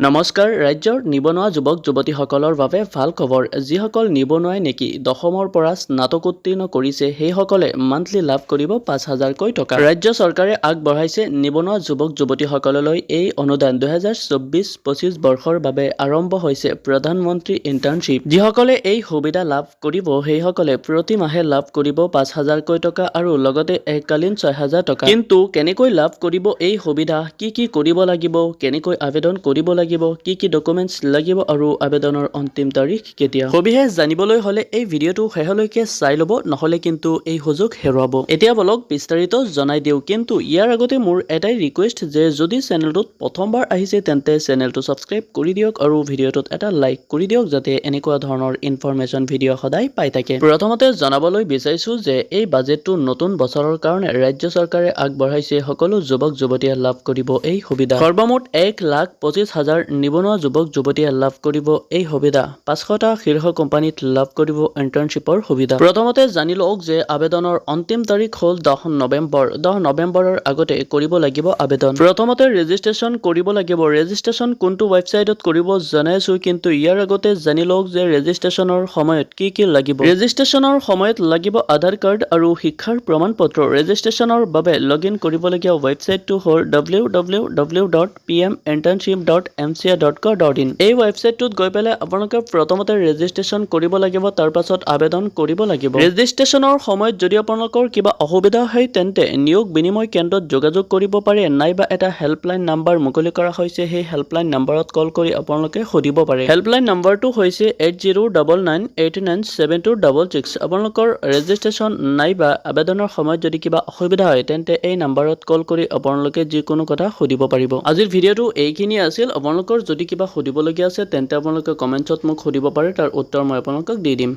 নমস্কাৰ ৰাজ্যৰ নিবনুৱা যুৱক যুৱতীসকলৰ বাবে ভাল খবৰ যিসকল নিবনুৱাই নেকি দশমৰ পৰা স্নাতকোত্তীৰ্ণ কৰিছে সেইসকলে মান্থলি লাভ কৰিব ৫,০০০ কৈ টকা ৰাজ্য চৰকাৰে আগবঢ়াইছে নিবনুৱা যুৱক যুৱতীসকললৈ এই অনুদান ২০২৪-২৫ বৰ্ষৰ বাবে আৰম্ভ হৈছে প্ৰধানমন্ত্ৰী ইণ্টাৰ্ণশ্বিপ যিসকলে এই সুবিধা লাভ কৰিব সেইসকলে প্ৰতি মাহে লাভ কৰিব ৫,০০০ কৈ টকা আৰু লগতে এককালীন ৬,০০০ টকা কিন্তু কেনেকৈ লাভ কৰিব এই সুবিধা কি কৰিব লাগিব কেনেকৈ আবেদন কৰিব লাগিব কি ডকুমেন্টস লাগিব আৰু আবেদনৰ অন্তিম তাৰিখ কেতিয়া সবিশেষ জানিবলৈ হলে এই ভিডিওটো শেষলৈকে চাই লব নহলে কিন্তু এই সুযোগ হেৰুৱাব এতিয়া বলক বিস্তাৰিত জনাই দিও কিন্তু ইয়াৰ আগতে মোৰ এটাই ৰিকুৱেষ্ট যে যদি চেনেলটোত প্ৰথমবাৰ আহিছে তেন্তে চেনেলটো সাবস্ক্ৰাইব কৰি দিয়ক আৰু ভিডিওটোত এটা লাইক কৰি দিয়ক যাতে এনেকুৱা ধৰণৰ ইনফৰমেশন ভিডিও সদায় পাই থাকে প্ৰথমতে জনাবলৈ বিচাৰিছো যে এই বাজেটটো নতুন বছৰৰ কাৰণে ৰাজ্য চৰকাৰে আগবঢ়াইছে সকলো যুৱক যুৱতীয়ে লাভ কৰিব এই সুবিধা সৰ্বমুঠ ১,২৫,০০০ নিবনুৱা যুৱক যুৱতীয়ে লাভ কৰিব এই সুবিধা ৫০০টা শীৰ্ষ কোম্পানীত লাভ কৰিব ইণ্টাৰ্ণশ্বিপৰ সুবিধা প্ৰথমতে জানি লওক যে আবেদনৰ অন্তিম তাৰিখ হ'ল ১০ নৱেম্বৰ ১০ নৱেম্বৰৰ আগতে কৰিব লাগিব আবেদন প্ৰথমতে ৰেজিষ্ট্ৰেচন কৰিব লাগিব ৰেজিষ্ট্ৰেচন কোনটো ৱেবছাইটত কৰিব জনাইছো কিন্তু ইয়াৰ আগতে জানি লওক যে ৰেজিষ্ট্ৰেচনৰ সময়ত কি লাগিব ৰেজিষ্ট্ৰেচনৰ সময়ত লাগিব আধাৰ কাৰ্ড আৰু শিক্ষাৰ প্ৰমাণপত্ৰ ৰেজিষ্ট্ৰেচনৰ বাবে লগইন কৰিবলগীয়া ৱেবছাইটটো হ'ল www.pminternship.mca.co.in এই ৱেবছাইটটোত গৈ পেলাই আপোনালোকে প্ৰথমতে ৰেজিষ্ট্ৰেচন কৰিব লাগিব তাৰ পাছত আবেদন কৰিব লাগিব ৰেজিষ্ট্ৰেচনৰ সময়ত যদি আপোনালোকৰ কিবা অসুবিধা হয় তেন্তে নিয়োগ বিনিময় কেন্দ্ৰত যোগাযোগ কৰিব পাৰে নাইবা এটা হেল্পলাইন নাম্বাৰ মুকলি কৰা হৈছে সেই হেল্পলাইন নাম্বাৰত কল কৰি আপোনালোকে সুধিব পাৰে হেল্পলাইন নাম্বাৰটো হৈছে 8099897266 আপোনালোকৰ ৰেজিষ্ট্ৰেচন নাইবা আবেদনৰ সময়ত যদি কিবা অসুবিধা হয় তেন্তে এই নাম্বাৰত কল কৰি আপোনালোকে যিকোনো কথা সুধিব পাৰিব আজিৰ ভিডিওটো এইখিনি আছিল আপোনালোকৰ যদি কিবা সুধিবলগীয়া আছে তেন্তে আপোনালোকে কমেন্টছত মোক সুধিব পাৰে তাৰ উত্তৰ মই আপোনালোকক দি দিম